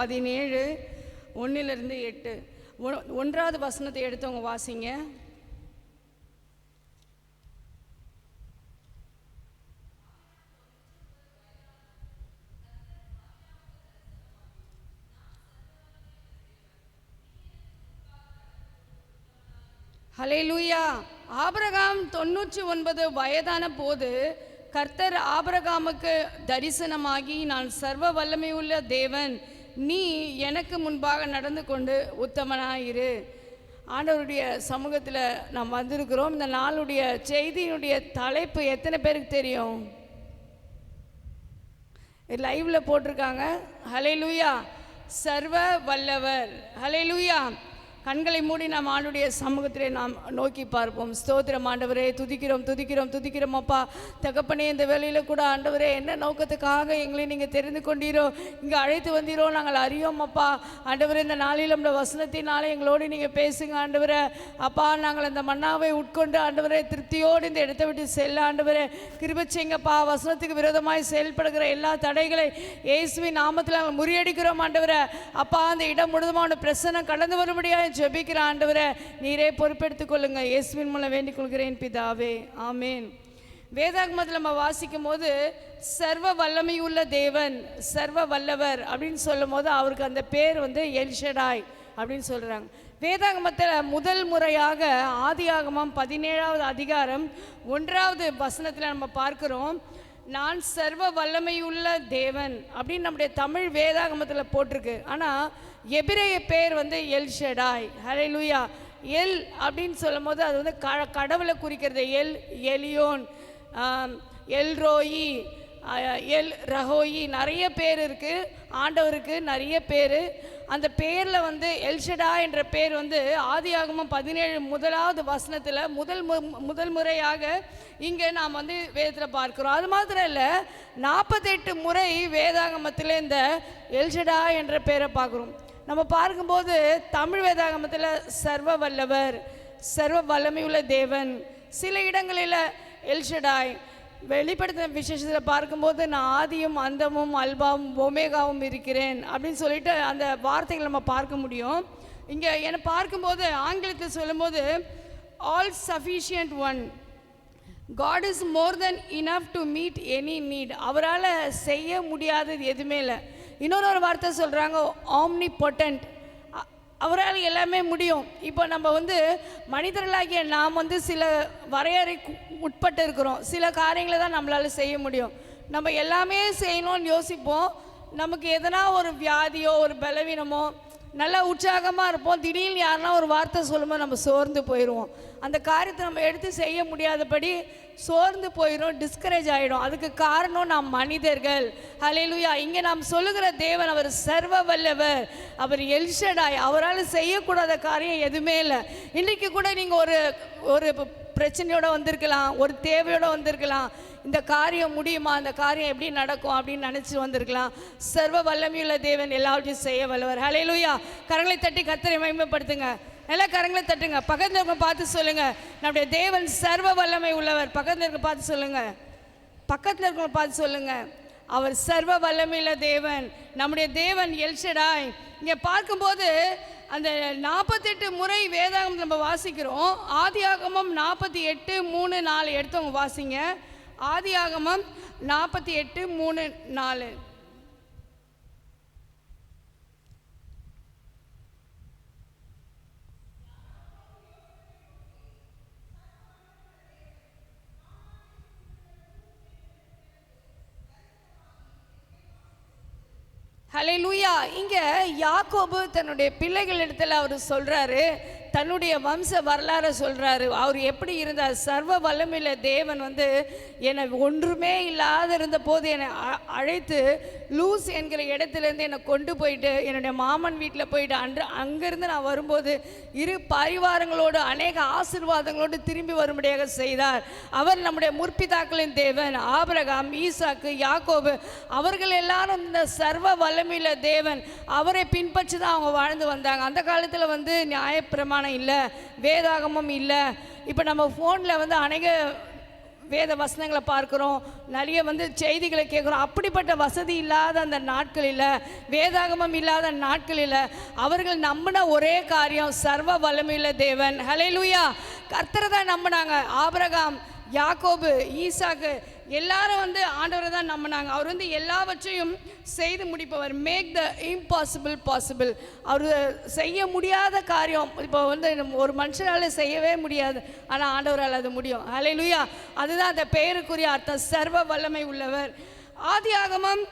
17 1 8 1வது வசனத்தை எடுத்தவங்க வாசிங்க. ஹல்லேலூயா. ஆபிரகாம் 99 வயதான போது கர்த்தர் ஆபிரகாமுக்கு தரிசனமாகி, நான் சர்வ வல்லமையுள்ள தேவன், நீ எனக்கு முன்பாக நடந்து கொண்டு உத்தமனாயிரு. ஆண்டவருடைய சமூகத்தில் நாம் வந்திருக்கிறோம். இந்த நாளுடைய செய்தியினுடைய தலைப்பு எத்தனை பேருக்கு தெரியும்? லைவ்ல போட்டிருக்காங்க. ஹல்லேலூயா, சர்வ வல்லவர். ஹல்லேலூயா. கண்களை மூடி நாம் ஆண்டுடைய சமூகத்திலே நாம் நோக்கி பார்ப்போம். ஸ்தோத்திரம் ஆண்டவரே, துதிக்கிறோம் துதிக்கிறோம் துதிக்கிறோம் அப்பா. தகப்பனே, இந்த வேளையில் கூட ஆண்டவரே, என்ன நோக்கத்துக்காக எங்களை நீங்கள் தெரிந்து கொண்டீரோ, இங்கே அழைத்து வந்தீரோ நாங்கள் அறியோம் அப்பா. ஆண்டவரே, இந்த நாளில் நம்ம வசனத்தினாலே எங்களோடு நீங்கள் பேசுங்க ஆண்டவரே. அப்பா, நாங்கள் அந்த மன்னாவை உட்கொண்டு ஆண்டவரே திருப்தியோடு இந்த இடத்தை விட்டு செல்ல ஆண்டவரே கிருபை செய்யுங்கப்பா. வசனத்துக்கு விரோதமாய் செயல்படுகிற எல்லா தடைகளை இயேசுவின் நாமத்தில் நாங்கள் முறியடிக்கிறோம் ஆண்டவரே. அப்பா, அந்த இடம் முழுவதுமான பிரசன்னம் கடந்து வரும்படியாக ஜெபிக்கிற ஆண்டவரே, நீரே பொறுப்பெடுத்துக் கொள்ளுங்க. இயேசுவின் மூலம் வேண்டிக் கொள்கிறேன் பிதாவே, ஆமேன். வேதாகமத்தில் நம்ம வாசிக்கும் போது சர்வ வல்லமையுள்ள தேவன், சர்வ வல்லவர் அப்படின்னு சொல்லும் போது அவருக்கு அந்த பேர் எல்ஷடாய் அப்படின்னு சொல்கிறாங்க. வேதாகமத்தில் முதல் முறையாக ஆதியாகமம் 17வது அதிகாரம் 1வது வசனத்தில் நம்ம பார்க்குறோம், நான் சர்வ வல்லமையுள்ள தேவன் அப்படின்னு நம்முடைய தமிழ் வேதாகமத்தில் போட்டிருக்கு. ஆனால் எபிரேய பேர் எல்ஷடாய். ஹல்லேலூயா. எல் அப்படின்னு சொல்லும் போது அது கடவுளை குறிக்கிறது. El Elyon, El Roi, El Rohi, நிறைய பேர் இருக்குது ஆண்டவருக்கு, நிறைய பேர். அந்த பேரில் எல்ஷடா என்ற பேர் ஆதியாகமம் 17 1வது வசனத்தில் முதல் முறையாக இங்கே நாம் வேதத்தில் பார்க்குறோம். அது மாத்திரம் இல்லை, 48 முறை வேதாகமத்தில் இந்த எல்ஷடா என்ற பேரை பார்க்குறோம். நம்ம பார்க்கும்போது தமிழ் வேதாகமத்தில் சர்வ வல்லவர், சர்வ வல்லமையுள்ள தேவன், சில இடங்களில் எல்ஷடாய். வெளிப்படுத்தின விசேஷத்தில் பார்க்கும்போது நான் ஆதியும் அந்தமும் அல்பாவும் ஒமேகாவும் இருக்கிறேன் அப்படின்னு சொல்லிட்டு அந்த வார்த்தைகளை நம்ம பார்க்க முடியும். இங்கே என்னை பார்க்கும்போது ஆங்கிலத்தில் சொல்லும்போது all sufficient one, God is more than enough to meet any need. அவரால் செய்ய முடியாதது எதுவுமே இல்லை. இன்னொரு வார்த்தை சொல்கிறாங்க omnipotent, அவரால் எல்லாமே முடியும். இப்போ நம்ம மனிதர்களாகிய நாம் சில வரையறைக்கு உட்பட்டு இருக்கிறோம். சில காரியங்களை தான் நம்மளால் செய்ய முடியும். நம்ம எல்லாமே செய்யணும்னு யோசிப்போம். நமக்கு எதனா ஒரு வியாதியோ ஒரு பலவீனமோ, நல்லா உற்சாகமாக இருப்போம், திடீர்னு யாருன்னா ஒரு வார்த்தை சொல்லும்போது நம்ம சோர்ந்து போயிடுவோம். அந்த காரியத்தை நம்ம எடுத்து செய்ய முடியாதபடி சோர்ந்து போயிடும், டிஸ்கரேஜ் ஆகிடும். அதுக்கு காரணம் நாம் மனிதர்கள். ஹல்லேலூயா. இங்கே நாம் சொல்லுகிற தேவன் அவர் சர்வ வல்லவர், அவர் எல்ஷடாய். அவரால் செய்யக்கூடாத காரியம் எதுவுமே இல்லை. இன்றைக்கு கூட நீங்கள் ஒரு பிரச்சனையோடு வந்திருக்கலாம், ஒரு தேவையோடு வந்திருக்கலாம். இந்த காரியம் முடியுமா, இந்த காரியம் எப்படி நடக்கும் அப்படின்னு நினச்சி வந்திருக்கலாம். சர்வ வல்லமையுள்ள தேவன் எல்லாவற்றையும் செய்ய வல்லவர். ஹல்லேலூயா. கரங்களை தட்டி கர்த்தரை மகிமைப்படுத்துங்க. எல்லா கரங்களை தட்டுங்க. பக்கத்தில் இருக்க பார்த்து சொல்லுங்க, நம்முடைய தேவன் சர்வ வல்லமை உள்ளவர். பக்கத்தில் இருக்க பார்த்து சொல்லுங்க, பக்கத்தில் இருக்க பார்த்து சொல்லுங்க, அவர் சர்வ வல்லமையுள்ள தேவன், நம்முடைய தேவன் எல்ஷடாய். இங்கே பார்க்கும்போது அந்த 48 முறை வேதாகமம் நம்ம வாசிக்கிறோம். ஆதியாகமம் 48 3 4 எடுத்தவங்க வாசிங்க. ஆதியாகமம் 48 3 4. ஹல்லேலூயா. இங்கே யாக்கோபு தன்னுடைய பிள்ளைகளிடத்தில் அவர் சொல்கிறாரு, தன்னுடைய வம்ச வரலாறை சொல்கிறாரு. அவர் எப்படி இருந்தார்? சர்வ வல்லமையுள்ள தேவன் என்னை ஒன்றுமே இல்லாத இருந்த போது என்னை அழைத்து லூஸ் என்கிற இடத்துலேருந்து என்னை கொண்டு போயிட்டு என்னுடைய மாமன் வீட்டில் போயிட்டு அங்கேருந்து நான் வரும்போது இரு பரிவாரங்களோடு அநேக ஆசீர்வாதங்களோடு திரும்பி வரும்படியாக செய்தார். அவர் நம்முடைய முற்பிதாக்களின் தேவன். ஆபிரகாம், ஈசாக்கு, யாக்கோபு அவர்கள் எல்லாரும் இந்த சர்வ வல்லமையுள்ள தேவன் அவரை பின்பற்றி தான் அவங்க வாழ்ந்து வந்தாங்க. அந்த காலத்தில் நியாயப்பிரமாணம் இல்லை, வேதாகமம் இல்லை. இப்போ நம்ம ஃபோனில் அநேக வேத வசனங்களை பார்க்குறோம், நிறைய செய்திகளை கேட்குறோம். அப்படிப்பட்ட வசதி இல்லாத அந்த நாட்களில், வேதாகமம் இல்லாத நாட்களில் அவர்கள் நம்பின ஒரே காரியம் சர்வ வல்லமையுள்ள தேவன். ஹல்லேலூயா. கர்த்தரை தான் நம்பினாங்க. ஆபிரகாம், யாக்கோபு, ஈசாக்கு எல்லாரும் ஆண்டவரை தான் நம்பினாங்க. அவர் எல்லாவற்றையும் செய்து முடிப்பவர். Make the impossible possible. அவர் செய்ய முடியாத காரியம் இப்போ ஒரு மனுஷனால் செய்யவே முடியாது, ஆனால் ஆண்டவரால் அது முடியும். ஹல்லேலூயா. அதுதான் அந்த பெயருக்குரிய அர்த்தம், சர்வ வல்லமை உள்ளவர். ஆதியாகமம்,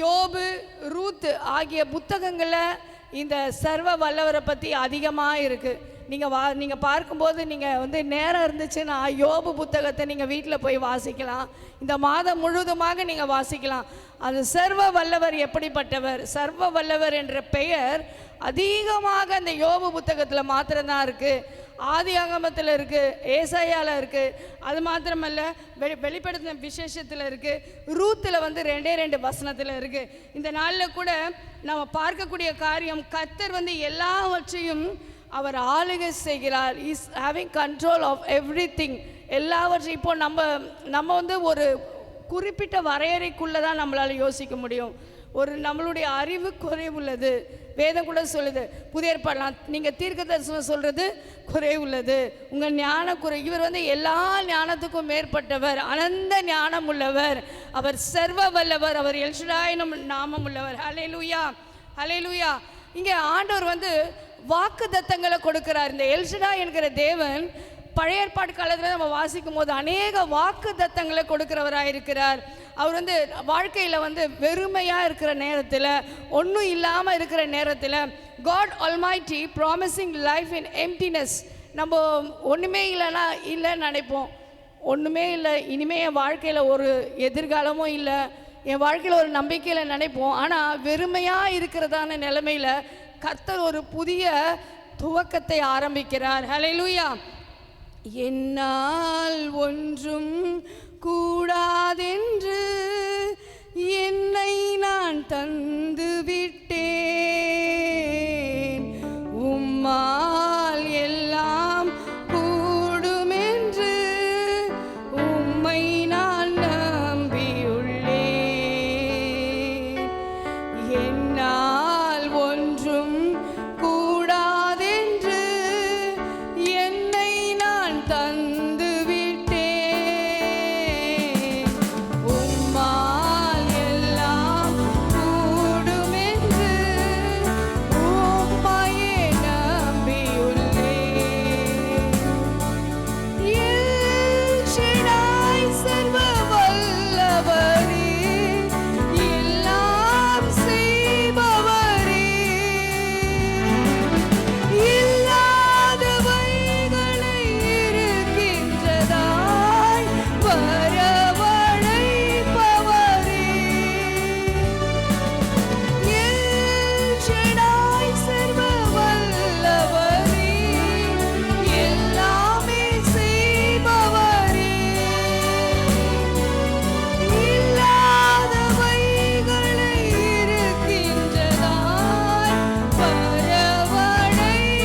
யோபு, ரூத் ஆகிய புத்தகங்களில் இந்த சர்வ வல்லவரை பற்றி அதிகமாக இருக்குது. நீங்கள் பார்க்கும்போது நீங்கள் நேரம் இருந்துச்சுன்னா யோபு புத்தகத்தை நீங்கள் வீட்டில் போய் வாசிக்கலாம். இந்த மாதம் முழுவதுமாக நீங்கள் வாசிக்கலாம். அது சர்வ வல்லவர் எப்படிப்பட்டவர். சர்வ வல்லவர் என்ற பெயர் அதிகமாக அந்த யோபு புத்தகத்தில் மாத்திரம்தான் இருக்குது. ஆதியாகமத்தில் இருக்குது, ஏசாயாவில் இருக்குது. அது மாத்திரமல்ல, வெளிப்படுத்தின விசேஷத்தில் இருக்குது. ரூத்தில் 2 வசனத்தில் இருக்குது. இந்த நாளில் கூட நம்ம பார்க்கக்கூடிய காரியம், கர்த்தர் எல்லாவற்றையும் அவர் ஆளுகை செய்கிறார். Is having control of everything. எல்லாவற்றையும் இப்போ நம்ம ஒரு குறிப்பிட்ட வரையறைக்குள்ளே தான் நம்மளால் யோசிக்க முடியும். நம்மளுடைய அறிவு குறைவுள்ளது. வேதம் கூட சொல்லுது, புதிய ஏற்பாடுலாம் நீங்கள் தீர்க்க தரிசனம் சொல்கிறது குறைவுள்ளது, உங்கள் ஞான குறை. இவர் எல்லா ஞானத்துக்கும் மேற்பட்டவர், அனந்த ஞானம் உள்ளவர், அவர் சர்வ வல்லவர், அவர் எல்ஷடாய் நாமம் உள்ளவர். ஹல்லேலூயா, ஹல்லேலூயா. இங்கே ஆண்டவர் வாக்கு தத்தங்களை கொடுக்கிறார். இந்த எல்ஷடா என்கிற தேவன் பழைய ஏற்பாடு காலத்தில் நம்ம வாசிக்கும் போது அநேக வாக்கு தத்தங்களை கொடுக்கிறவராக இருக்கிறார். அவர் வாழ்க்கையில் வெறுமையாக இருக்கிற நேரத்தில், ஒன்றும் இல்லாமல் இருக்கிற நேரத்தில், God almighty promising life in emptiness. நம்ம ஒன்றுமே இல்லைன்னு நினைப்போம். ஒன்றுமே இல்லை, இனிமேல் என் வாழ்க்கையில் ஒரு எதிர்காலமும் இல்லை, என் வாழ்க்கையில் ஒரு நம்பிக்கையில் நினைப்போம். ஆனால் வெறுமையாக இருக்கிறதான நிலைமையில் கர்த்தர் ஒரு புதிய துவக்கத்தை ஆரம்பிக்கிறார். ஹல்லேலூயா. என்னால் ஒன்றும் கூடாதென்று என்னை நான் தந்து விட்டேன், உம்மால் எல்லாம் கூடுமென்று உம்மை நான் நம்பியுள்ளேன். என்னால் ஒன்றும் கூடாதென்று என்னை நான் தந்து விட்டேன், உம்மால் எல்லாம் கூடுமென்று உம்மையே நம்பியுள்ளேன். எல் ஷடாய் சர்வ வல்லவரே, எல்லாம் செய்பவரே, இல்லாதவைகளை இருக்கின்றதாய் வரவழைப்பவரே. எல் ஷடாய் சர்வ வல்லவரே, எல்லாமே செய்பவரே, இல்லாதவைகளை இருக்கின்றதாய் வரவழைப்பவரே.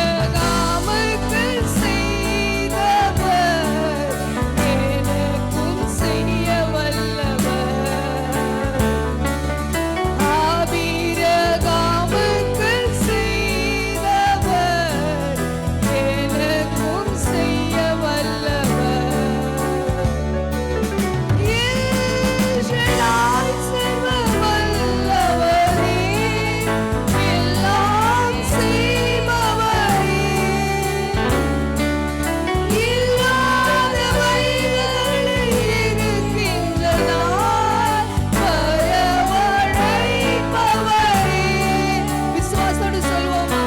ஆபிரகாமுக்கு செய்தவர் எனக்கும் செய்ய வல்லவர், ஆபிரகாமுக்கு செய்தவர் எனக்கும் செய்ய வல்லவர். எல் ஷடாய் சர்வ வல்லவரே, எல்லாம் செய்பவரே, இல்லாதவைகளை இருக்கின்றதாய் வரவழைப்பவரே. விசுவாசத்தோடு சொல்வோமா?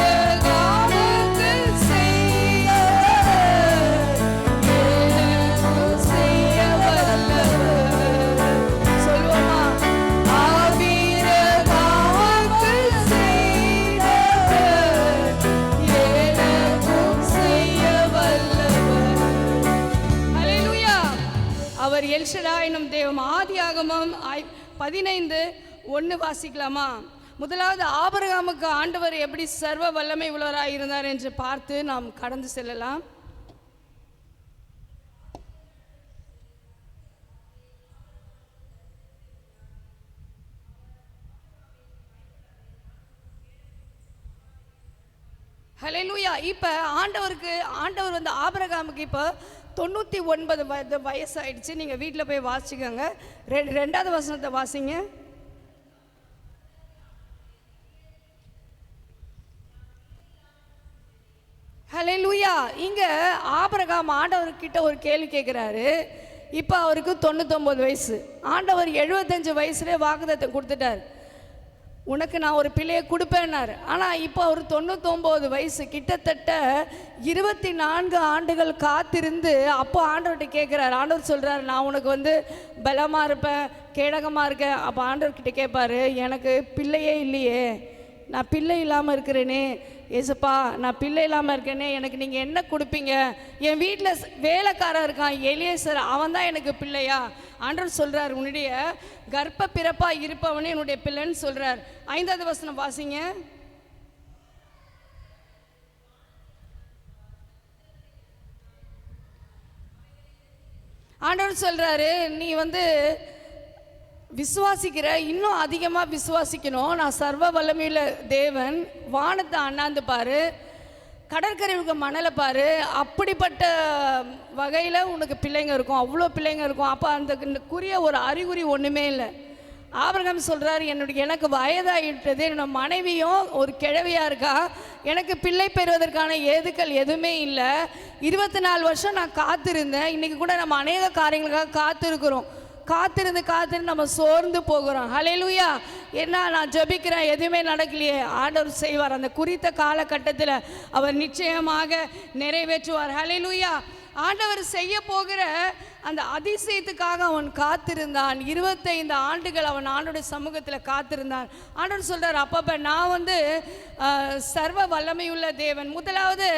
ஆபிரகாமுக்கு செய்தவர் எனக்கும் செய்ய வல்லவர். சொல்வோமா? ஆபிரகாமுக்கு செய்தவர் எனக்கும் செய்ய வல்லவர். ஹல்லேலூயா. அவர் எல்ஷடாய் என்னும் தேவன். ஆதியாகமம் 15:1 வாசிக்கலாமா? முதலாவது ஆபிரகாமுக்கு ஆண்டவர் எப்படி சர்வ வல்லமை உள்ளவராக இருந்தார் என்று பார்த்து நாம் கடந்து செல்லலாம். ஹல்லேலூயா. இப்போ ஆண்டவர் வந்து ஆபிரகாமுக்கு இப்போ 99 வயசு ஆயிடுச்சு. நீங்கள் வீட்டில் போய் வாசிக்கோங்க. 2வது வசனத்தை வாசிங்க. ஹல்லேலூயா. இங்கே ஆபிரகாம் ஆண்டவர்கிட்ட ஒரு கேள்வி கேட்குறாரு. இப்போ அவருக்கு 99 வயசு. ஆண்டவர் 75 வயசுலேயே வாக்குத்தத்தம் கொடுத்துட்டார், உனக்கு நான் ஒரு பிள்ளையை கொடுப்பேன்னாரு. ஆனால் இப்போ அவர் 99 வயசு, கிட்டத்தட்ட 24 ஆண்டுகள் காத்திருந்து அப்போ ஆண்டவர்கிட்ட கேட்குறாரு. ஆண்டவர் சொல்கிறார், நான் உனக்கு வந்து பலமாக இருப்பேன், கேடகமாக இருக்கேன். அப்போ ஆண்டவர்கிட்ட கேட்பார், எனக்கு பிள்ளையே இல்லையே, நான் பிள்ளை இல்லாமல் இருக்கிறேனே ஏசப்பா, நான் பிள்ளை இல்லாமல் இருக்கேனே, எனக்கு நீங்கள் என்ன கொடுப்பீங்க? என் வீட்டில் வேலைக்காரன் இருக்கான் எலியேசர், அவன் தான் எனக்கு பிள்ளையா? ஆண்டவர் சொல்கிறார், உன்னுடைய கர்ப்ப பிறப்பாக இருப்பவனே என்னுடைய பிள்ளைன்னு சொல்கிறார். 5வது வசனம் வாசிங்க. ஆண்டவர் சொல்கிறாரு, நீ வந்து விசுவாசிக்கிற, இன்னும் அதிகமாக விசுவாசிக்கணும். நான் சர்வ வல்லமையுள்ள தேவன், வானத்தை அண்ணாந்து பாரு, கடற்கரைக்கு மணலை பாரு, அப்படிப்பட்ட வகையில் உனக்கு பிள்ளைங்க இருக்கும், அவ்வளோ பிள்ளைங்க இருக்கும். அப்போ அந்த குறிய ஒரு அறிகுறி ஒன்றுமே இல்லை. ஆபிரகாம் சொல்கிறார், எனக்கு வயதாகிட்டது, என்னோட மனைவியும் ஒரு கிழவியாக இருக்கா, எனக்கு பிள்ளை பெறுவதற்கான ஏதுக்கள் எதுவுமே இல்லை. 24 வருஷம் நான் காத்திருந்தேன். இன்றைக்கி கூட நம்ம அநேக காரியங்களுக்காக காத்திருக்கிறோம். காத்திருந்து நம்ம சோர்ந்து போகிறோம். ஹல்லேலூயா. என்ன, நான் ஜெபிக்கிறேன், எதுவுமே நடக்கலையே. ஆண்டவர் செய்வார். அந்த குறித்த காலகட்டத்தில் அவர் நிச்சயமாக நிறைவேற்றுவார். ஹல்லேலூயா. ஆண்டவர் செய்ய போகிற அந்த அதிசயத்துக்காக அவன் காத்திருந்தான். 25 ஆண்டுகள் அவன் ஆண்டோடைய சமூகத்தில் காத்திருந்தான். ஆண்டவர் சொல்கிறார், அப்பப்போ நான் வந்து சர்வ வல்லமையுள்ள தேவன். முதலாவது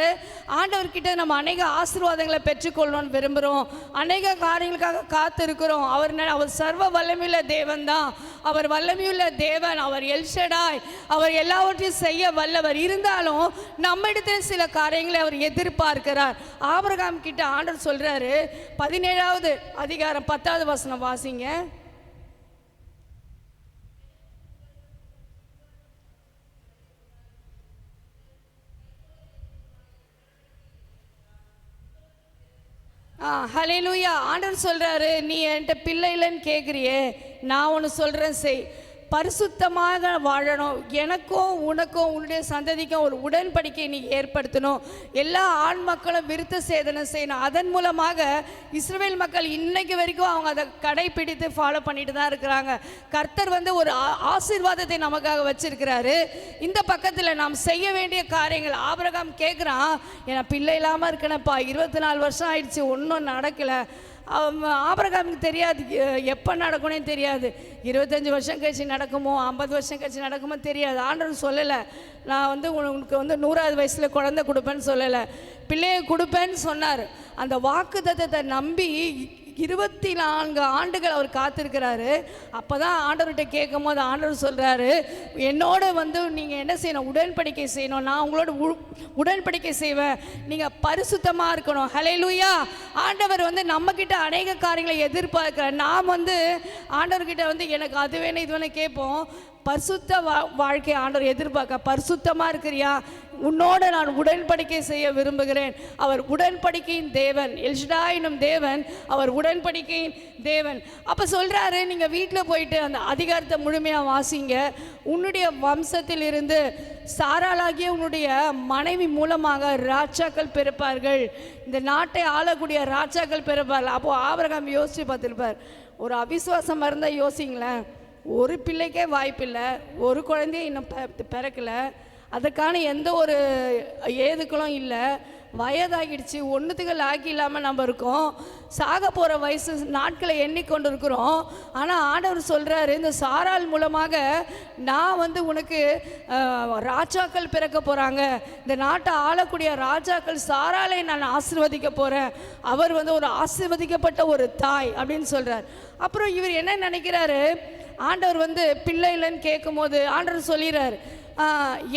ஆண்டவர்கிட்ட நம்ம அநேக ஆசீர்வாதங்களை பெற்றுக்கொள்ளணும்னு விரும்புகிறோம், அநேக காரியங்களுக்காக காத்திருக்கிறோம். அவர் சர்வ வல்லமையுள்ள தேவன் தான், அவர் வல்லமையுள்ள தேவன், அவர் எல்ஷடாய், அவர் எல்லாவற்றையும் செய்ய வல்லவர். இருந்தாலும் நம்ம இடத்துல சில காரியங்களை அவர் எதிர்பார்க்கிறார். ஆபிரகாம் கிட்ட ஆண்டவர் சொல்கிறாரு, 17வது அதிகாரம் 10வது வசனம் வாசிங்க. ஹல்லேலூயா. ஆண்டவர் சொல்றாரு, நீ என்கிட்ட பிள்ளை இல்லைன்னு கேட்குறியே, நான் ஒன்று சொல்கிறேன் செய். பரிசுத்தமாக வாழணும், எனக்கும் உனக்கும் உன்னுடைய சந்ததிக்கும் ஒரு உடன்படிக்கை நீ ஏற்படுத்தணும். எல்லா ஆண் மக்களும் விருத்த சேதனம் செய்யணும். அதன் மூலமாக இஸ்ரவேல் மக்கள் இன்னைக்கு வரைக்கும் அவங்க அதை கடைப்பிடித்து ஃபாலோ பண்ணிட்டு தான் இருக்கிறாங்க. கர்த்தர் வந்து ஒரு ஆசீர்வாதத்தை நமக்காக வச்சிருக்கிறாரு. இந்த பக்கத்தில் நாம் செய்ய வேண்டிய காரியங்கள். ஆபிரகாம் கேட்குறான், என் பிள்ளை இல்லாமல் இருக்கேனப்பா, 24 வருஷம் ஆயிடுச்சு, ஒன்றும் நடக்கலை. ஆபிரகாமுக்கு தெரியாது எப்போ நடக்கணும்னே தெரியாது. 25 வருஷம் கழிச்சு நடக்குமோ, 50 வருஷம் கழிச்சு நடக்குமோ தெரியாது. ஆண்டவர் சொல்லலை, நான் வந்து உனக்கு வந்து 100வது வயசில் குழந்தை கொடுப்பேன்னு சொல்லலை, பிள்ளையை கொடுப்பேன்னு சொன்னார். அந்த வாக்குத்தத்தத்தை நம்பி 24 ஆண்டுகள் அவர் காத்திருக்கிறாரு. அப்போ தான் ஆண்டவர்கிட்ட கேட்கும் போது ஆண்டவர் சொல்கிறாரு, என்னோட வந்து நீங்கள் என்ன செய்யணும், உடன்படிக்கை செய்யணும், நான் உங்களோட உடன்படிக்கை செய்வேன், நீங்கள் பரிசுத்தமாக இருக்கணும். ஹல்லேலூயா. ஆண்டவர் வந்து நம்மக்கிட்ட அநேக காரியங்களை எதிர்பார்க்கிறார். நாம் வந்து ஆண்டவர்கிட்ட வந்து எனக்கு அது வேணும் இது வேணும் கேட்போம். பரிசுத்த வாழ்க்கை ஆண்டவர் எதிர்பார்க்க, பரிசுத்தமாக இருக்கிறியா, உன்னோட நான் உடன்படிக்கை செய்ய விரும்புகிறேன். அவர் உடன்படிக்கையின் தேவன், எல்ஷடாயினும் தேவன், அவர் உடன்படிக்கையின் தேவன். அப்போ சொல்கிறாரு, நீங்கள் வீட்டில் போயிட்டு அந்த அதிகாரத்தை முழுமையாக வாசிங்க. உன்னுடைய வம்சத்தில் இருந்து சாராளாகிய உன்னுடைய மனைவி மூலமாக ராஜாக்கள் பிறப்பார்கள், இந்த நாட்டை ஆளக்கூடிய ராஜாக்கள் பிறப்பார்கள். அப்போது ஆபிரகாம் யோசித்து பார்த்துருப்பார். ஒரு அவிசுவாசம் இருந்தால் யோசிங்களேன், ஒரு பிள்ளைக்கே வாய்ப்பில்லை, ஒரு குழந்தைய இன்னும் பிறக்கலை, அதற்கான எந்த ஒரு ஏதுக்களும் இல்லை, வயதாகிடுச்சு, ஒன்றுத்துகள் ஆக்கி இல்லாமல் நம்ம இருக்கோம், சாக போகிற வயசு நாட்களை எண்ணிக்கொண்டு இருக்கிறோம். ஆனால் ஆண்டவர் சொல்கிறாரு, இந்த சாராள் மூலமாக நான் வந்து உனக்கு ராஜாக்கள் பிறக்க போகிறாங்க, இந்த நாட்டை ஆளக்கூடிய ராஜாக்கள் சாராளை நான் ஆசீர்வதிக்க போகிறேன், அவர் வந்து ஒரு ஆசீர்வதிக்கப்பட்ட ஒரு தாய் அப்படின்னு சொல்கிறார். அப்புறம் இவர் என்ன நினைக்கிறாரு, ஆண்டவர் வந்து பிள்ளை இல்லைன்னு கேட்கும்போது ஆண்டவர் சொல்லிடுறாரு,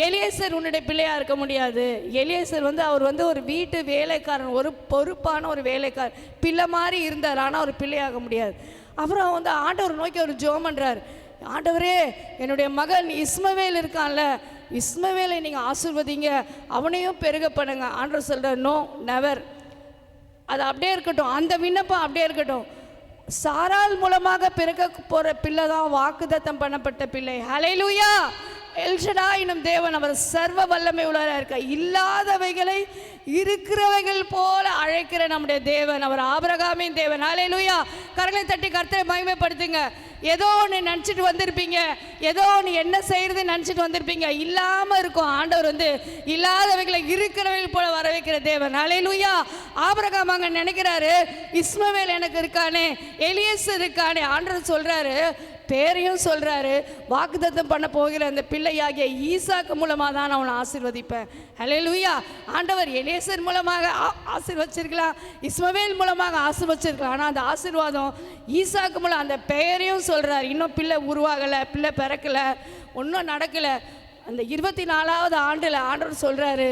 எலியேசர் உன்னுடைய பிள்ளையாக இருக்க முடியாது. எலியேசர் வந்து அவர் வந்து ஒரு வீட்டு வேலைக்காரன், ஒரு பொறுப்பான ஒரு வேலைக்காரன், பிள்ளை மாதிரி இருந்தார், ஆனால் ஒரு பிள்ளையாக முடியாது. அப்புறம் வந்து ஆண்டவர் நோக்கி ஒரு ஜெபம் பண்ணுறார், ஆண்டவரே என்னுடைய மகன் இஸ்மவேல் இருக்கான்ல, இஸ்மவேலை நீங்கள் ஆசீர்வதிங்க, அவனையும் பெருக பண்ணுங்க. ஆண்டவர் சொல்கிறார், நோ நெவர், அது அப்படியே இருக்கட்டும், அந்த விண்ணப்பம் அப்படியே இருக்கட்டும். சாராள் மூலமாக பிறக்க போகிற பிள்ளை தான் வாக்குத்தத்தம் பண்ணப்பட்ட பிள்ளை. ஹல்லேலூயா. எல்ஷடாய் என்னும் தேவன் அவர் சர்வ வல்லமை உள்ளவராக இருக்க, இல்லாதவைகளை இருக்கிறவைகள் போல அழைக்கிற நம்முடைய தேவன், அவர் ஆபிரகாமின் தேவன். ஹல்லேலூயா. கரங்களை தட்டி கர்த்தரை மகிமைப்படுத்துங்க. ஏதோ ஒன்று நினச்சிட்டு வந்திருப்பீங்க, ஏதோ ஒன்று என்ன செய்யறதுன்னு நினச்சிட்டு வந்திருப்பீங்க, இல்லாமல் இருக்கும். ஆண்டவர் வந்து இல்லாதவைகளை இருக்கிறவைகள் போல வர வைக்கிற தேவன். ஹல்லேலூயா. ஆபிரகாம் அங்கே நினைக்கிறாரு, இஸ்மவேல் எனக்கு இருக்கானே, எலியேசர் இருக்கானே. ஆண்டவர் சொல்றாரு, பேரையும் சொல்றாரு, வாக்குத்தத்தம் பண்ண போகிற அந்த பிள்ளையாகிய ஈசாக்கு மூலமாக தான் நான் அவனை ஆசீர்வதிப்பேன். ஹல்லேலூயா. ஆண்டவர் எலியேசர் மூலமாக ஆசீர்வச்சிருக்கலாம், இஸ்மவேல் மூலமாக ஆசீர்வச்சிருக்கலாம், ஆனால் அந்த ஆசீர்வாதம் ஈசாக்கு மூலம், அந்த பெயரையும் சொல்றாரு. இன்னும் பிள்ளை உருவாகலை, பிள்ளை பிறக்கலை, ஒன்றும் நடக்கலை. அந்த 24வது ஆண்டில் ஆண்டவர் சொல்றாரு,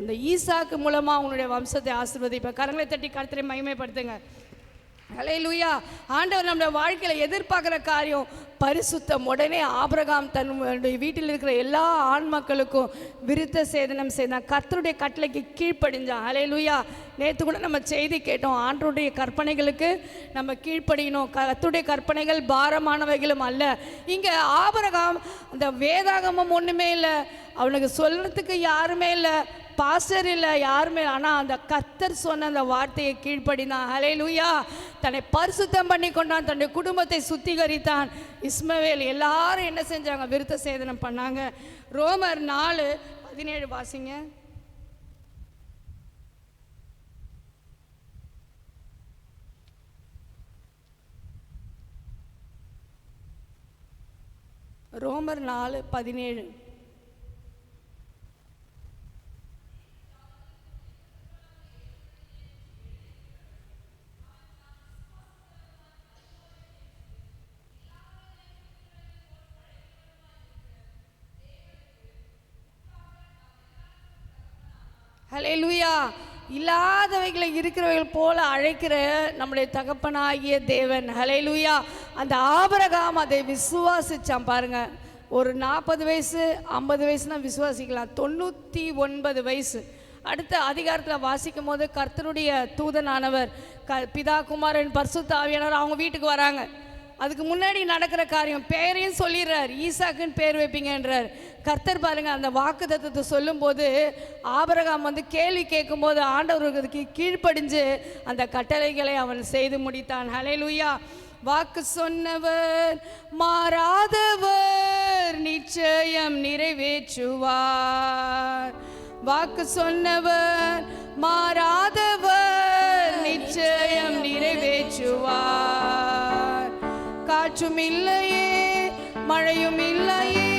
இந்த ஈசாக்கு மூலமாக உன்னுடைய வம்சத்தை ஆசீர்வதிப்பேன். கரங்களை தட்டி கர்த்தரை மகிமைப்படுத்துங்க. ஹல்லேலூயா. ஆண்டவர் நம்முடைய வாழ்க்கையில் எதிர்பார்க்குற காரியம் பரிசுத்தம். உடனே ஆபிரகாம் தன்னுடைய வீட்டில் இருக்கிற எல்லா ஆண் மக்களுக்கும் விருத்த சேதனம் செய்தான், கர்த்தருடைய கட்டளைக்கு கீழ்ப்படிஞ்சான். ஹல்லேலூயா. நேற்று கூட நம்ம செய்தி கேட்டோம், ஆண்டவருடைய கற்பனைகளுக்கு நம்ம கீழ்ப்படியணும், கர்த்தருடைய கற்பனைகள் பாரமானவைகளும் அல்ல. இங்கே ஆபிரகாம் அந்த வேதாகமம் ஒன்றுமே இல்லை, அவனுக்கு சொல்கிறதுக்கு யாருமே இல்லை, பாஸ்டர் இல்லை, யாருமே. ஆனால் அந்த கர்த்தர் சொன்ன அந்த வார்த்தையை கீழ்ப்படினான். ஹல்லேலூயா. தன்னை பரிசுத்தம் பண்ணி கொண்டான், தன்னுடைய குடும்பத்தை சுத்திகரித்தான். இஸ்மவேல் எல்லாரும் என்ன செஞ்சாங்க? விருத்த சேதனம் பண்ணாங்க. ரோமர் 4:17 வாசிங்க. ரோமர் 4:17. ஹல்லேலூயா. இல்லாதவைகளை இருக்கிறவைகள் போல அழைக்கிற நம்முடைய தகப்பனாகிய தேவன். ஹல்லேலூயா. அந்த ஆபிரகாம் அதை விசுவாசிச்சான். பாருங்க, ஒரு 40 வயசு 50 வயசுனா விசுவாசிக்கலாம், 99 வயசு. அடுத்த அதிகாரத்தில் வாசிக்கும் போது கர்த்தருடைய தூதனானவர் பிதா குமாரன் பரிசுத்த ஆவியானவர் அவங்க வீட்டுக்கு வராங்க. அதுக்கு முன்னாடி நடக்கிற காரியம், பேரையும் சொல்லிடுறார், ஈசாக்குன்னு பேர் வைப்பீங்கன்றார். கர்த்தர் பாருங்க, அந்த வாக்குத்தத்தத்தை சொல்லும்போது ஆபிரகாம் வந்து கேள்வி கேட்கும்போது ஆண்டவருக்கு கீழ்ப்படிஞ்சு அந்த கட்டளைகளை அவன் செய்து முடித்தான். ஹல்லேலூயா. வாக்கு சொன்னவர் மாறாதவர், நிச்சயம் நிறைவேற்றுவார். வாக்கு சொன்னவர் மாறாதவர், நிச்சயம் நிறைவேற்றுவார். காற்றும் இல்லையே, மழையும் இல்லையே,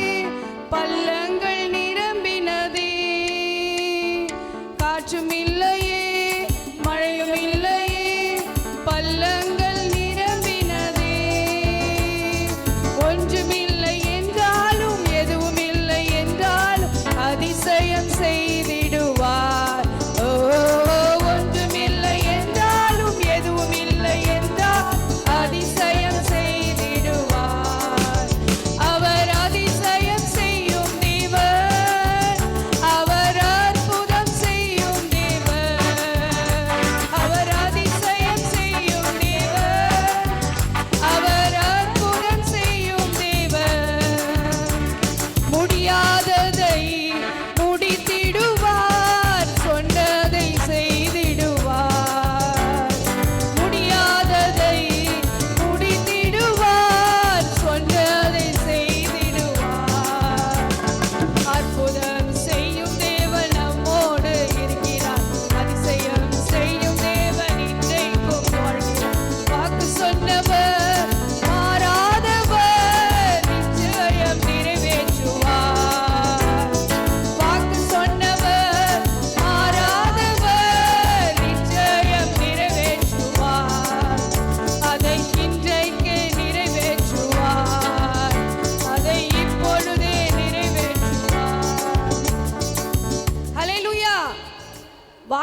பள்ளங்கள் நிரம்பினதே. காற்றும் இல்லையே, மழையும் இல்லையே, பள்ளங்கள் நிரம்பினதே. ஒன்றுமில்லை என்றாலும் எதுவும் இல்லை என்றாலும் அதிசயம் செய்திடுவார். ஓ, ஒன்றுமில்லை என்றாலும் எதுவும் இல்லை என்றால் அதிசயம் செய்திடுவார். அவர் அதிசயம் செய்யும் தேவன்.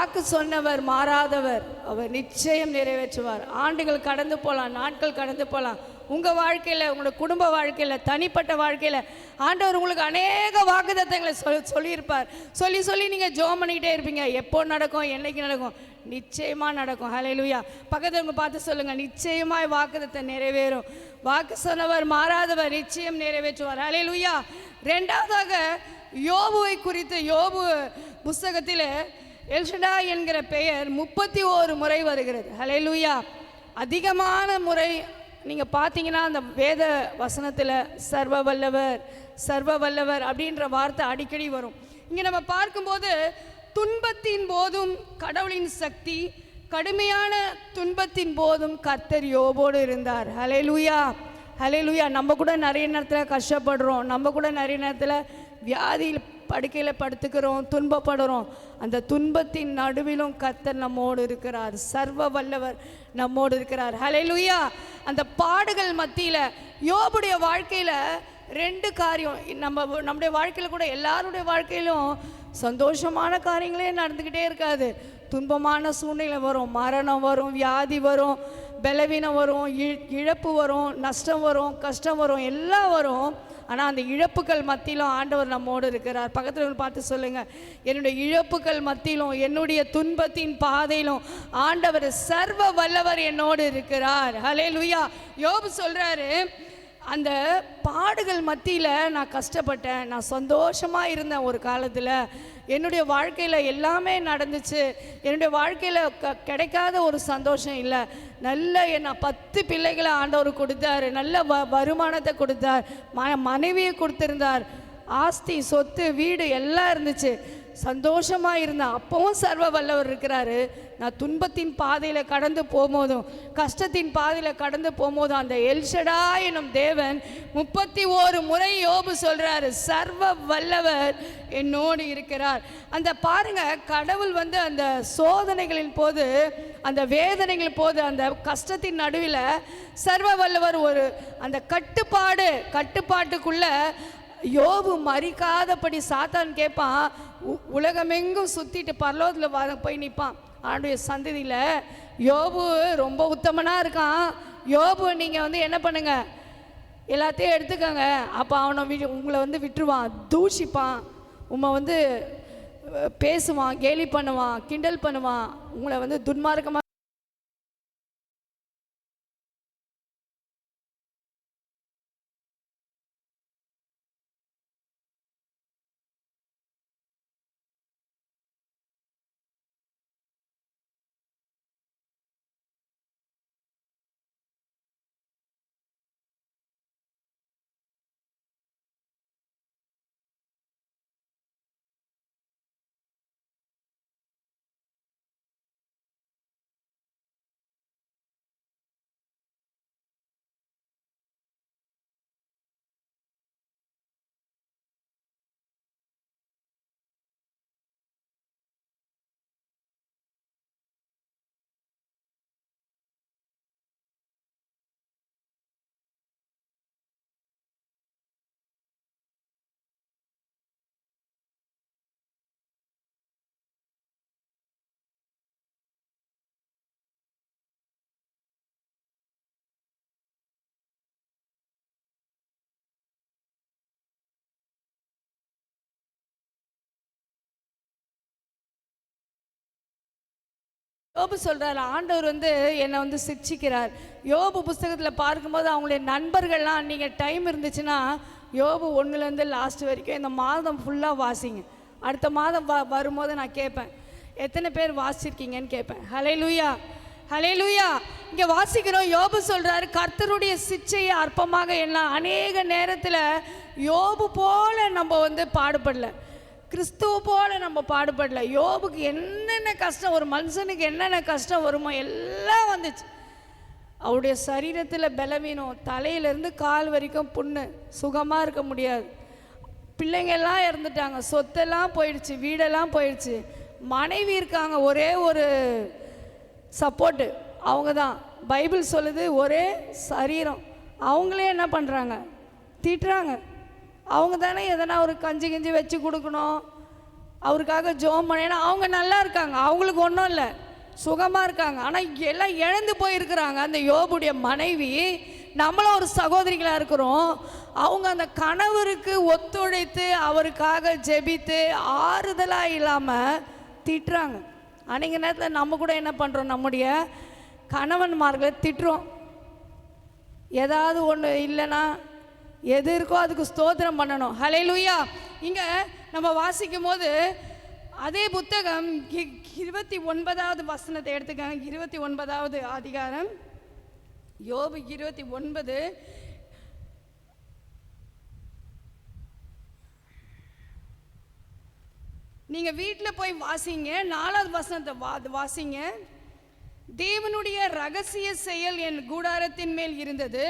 வாக்கு சொன்னவர் மாறாதவர், அவர் நிச்சயம் நிறைவேற்றுவார். ஆண்டுகள் கடந்து போகலாம், நாட்கள் கடந்து போகலாம். உங்கள் வாழ்க்கையில், உங்களோட குடும்ப வாழ்க்கையில், தனிப்பட்ட வாழ்க்கையில் ஆண்டவர் உங்களுக்கு அநேக வாக்குத்தத்தங்களை சொல்லியிருப்பார். சொல்லி நீங்கள் ஜெபம் பண்ணிக்கிட்டே இருப்பீங்க. எப்போ நடக்கும், என்னைக்கு நடக்கும்? நிச்சயமாக நடக்கும். ஹல்லேலூயா. பக்கத்துல பார்த்து சொல்லுங்கள், நிச்சயமாய் வாக்குத்தத்தம் நிறைவேறும். வாக்கு சொன்னவர் மாறாதவர், நிச்சயம் நிறைவேற்றுவார். ஹல்லேலூயா. ரெண்டாவதாக யோபுவை குறித்து யோபு புஸ்தகத்தில் எல்ஷடா என்கிற பெயர் 31 முறை வருகிறது. ஹல்லேலூயா. அதிகமான முறை நீங்கள் பார்த்தீங்கன்னா அந்த வேத வசனத்தில் சர்வ வல்லவர், சர்வ வல்லவர் அப்படின்ற வார்த்தை அடிக்கடி வரும். இங்கே நம்ம பார்க்கும்போது துன்பத்தின் போதும் கடவுளின் சக்தி, கடுமையான துன்பத்தின் போதும் கர்த்தர் யோபோடு இருந்தார். ஹல்லேலூயா, ஹல்லேலூயா. நம்ம கூட நிறைய நேரத்தில் கஷ்டப்படுறோம், நம்ம கூட நிறைய நேரத்தில் வியாதியில் படுக்கையில் படுத்துக்கிறோம், துன்பப்படுறோம். அந்த துன்பத்தின் நடுவிலும் கர்த்தர் நம்மோடு இருக்கிறார். சர்வ வல்லவர் நம்மோடு இருக்கிறார். ஹல்லேலூயா. அந்த பாடுகள் மத்தியில் யோபுடைய வாழ்க்கையில் 2 காரியம். நம்முடைய வாழ்க்கையில் கூட எல்லாருடைய வாழ்க்கையிலும் சந்தோஷமான காரியங்களே நடந்துக்கிட்டே இருக்காது. துன்பமான சூழ்நிலை வரும், மரணம் வரும், வியாதி வரும், பலவீனம் வரும், இழப்பு வரும், நஷ்டம் வரும், கஷ்டம் வரும், எல்லாம் வரும். ஆனால் அந்த இழப்புகள் மத்தியிலும் ஆண்டவர் நம்மோடு இருக்கிறார். பக்கத்தில் பார்த்து சொல்லுங்கள், என்னுடைய இழப்புகள் மத்தியிலும், என்னுடைய துன்பத்தின் பாதையிலும் ஆண்டவர் சர்வ வல்லவர் என்னோடு இருக்கிறார். ஹல்லேலூயா. யோபு சொல்கிறாரு, அந்த பாடுகள் மத்தியில் நான் கஷ்டப்பட்டேன், நான் சந்தோஷமாக இருந்தேன். ஒரு காலத்தில் என்னுடைய வாழ்க்கையில் எல்லாமே நடந்துச்சு. என்னுடைய வாழ்க்கையில் கிடைக்காத ஒரு சந்தோஷம் இல்லை. நல்ல என்ன 10 பிள்ளைகளை ஆண்டவர் கொடுத்தார், நல்ல வருமானத்தை கொடுத்தார், மனைவியை கொடுத்திருந்தார், ஆஸ்தி சொத்து வீடு எல்லாம் இருந்துச்சு, சந்தோஷமாக இருந்தேன். அப்பவும் சர்வ வல்லவர் இருக்கிறாரு. நான் துன்பத்தின் பாதையில் கடந்து போகும்போதும், கஷ்டத்தின் பாதையில் கடந்து போகும்போதும் அந்த எல்ஷடா எனும் தேவன் 31 முறை யோபு சொல்கிறாரு, சர்வ வல்லவர் என்னோடு இருக்கிறார். அந்த பாருங்க, கடவுள் அந்த சோதனைகளின் போது, அந்த வேதனைகளின் போது, அந்த கஷ்டத்தின் நடுவில் சர்வ வல்லவர் ஒரு அந்த கட்டுப்பாட்டுக்குள்ள யோபு மறிக்காதபடி சாத்தான் கேட்பான். உலகமெங்கும் சுற்றிட்டு பரலோகத்தில் போய் நிற்பான். ஆண்டுடைய சந்ததியில் யோபு ரொம்ப உத்தமனாக இருக்கான். யோபு நீங்கள் என்ன பண்ணுங்க, எல்லாத்தையும் எடுத்துக்கோங்க. அப்போ அவனை உங்களை விட்டுருவான், தூஷிப்பான், உம்மை பேசுவான், கேலி பண்ணுவான், கிண்டல் பண்ணுவான், உங்களை துன்மார்க்கமாக யோபு சொல்கிறார், ஆண்டவர் என்னை சிக்ஷிக்கிறார். யோபு புஸ்தகத்தில் பார்க்கும்போது அவங்களுடைய நண்பர்கள்லாம், நீங்கள் டைம் இருந்துச்சுன்னா யோபு 1லேருந்து லாஸ்ட் வரைக்கும் இந்த மாதம் ஃபுல்லாக வாசிங்க. அடுத்த மாதம் வரும்போது நான் கேட்பேன், எத்தனை பேர் வாசிச்சிருக்கீங்கன்னு கேட்பேன். ஹல்லேலூயா, ஹல்லேலூயா. இங்கே வாசிக்கிறோம், யோபு சொல்கிறாரு, கர்த்தருடைய சிச்சையை அற்பமாக எல்லாம். அநேக நேரத்தில் யோபு போல் நம்ம பாடுபடல, கிறிஸ்துவ போல நம்ம பாடுபடல. யோபுக்கு என்னென்ன கஷ்டம், ஒரு மனுஷனுக்கு என்னென்ன கஷ்டம் வருமோ எல்லாம் வந்துச்சு. அவருடைய சரீரத்தில் பலவீனம், தலையிலேருந்து கால் வரைக்கும் புண்ணு, சுகமாக இருக்க முடியாது. பிள்ளைங்கள்லாம் இறந்துட்டாங்க, சொத்தெல்லாம் போயிடுச்சு, வீடெல்லாம் போயிடுச்சு. மனைவி இருக்காங்க, ஒரே ஒரு சப்போர்ட்டு அவங்க தான். பைபிள் சொல்லுது ஒரே சரீரம். அவங்களே என்ன பண்ணுறாங்க, தீட்டுறாங்க. அவங்க தானே எதனா ஒரு கஞ்சி வச்சு கொடுக்கணும், அவருக்காக ஜெபம் பண்ணேன்னா அவங்க நல்லா இருக்காங்க, அவங்களுக்கு ஒன்றும் இல்லை, சுகமாக இருக்காங்க. ஆனால் எல்லாம் இழந்து போயிருக்கிறாங்க. அந்த யோபுடைய மனைவி, நம்மளும் ஒரு சகோதரிகளாக இருக்கிறோம், அவங்க அந்த கணவருக்கு ஒத்துழைத்து அவருக்காக ஜெபித்து ஆறுதலாக இல்லாமல் திட்டுறாங்க. அன்றைக்கு நேரத்தில் நம்ம கூட என்ன பண்ணுறோம், நம்முடைய கணவன்மார்களை திட்டுறோம். ஏதாவது ஒன்று இல்லைன்னா எது இருக்கோ அதுக்கு ஸ்தோத்திரம் பண்ணணும். ஹல்லேலூயா. இங்கே நம்ம வாசிக்கும் போது அதே புத்தகம் 29வது வசனத்தை எடுத்துக்காங்க. 29வது அதிகாரம் யோபு 29. நீங்கள் வீட்டில் போய் வாசிங்க, 4வது வசனத்தை வாசிங்க. தேவனுடைய ரகசிய செயல் என் கூடாரத்தின் மேல் இருந்தது,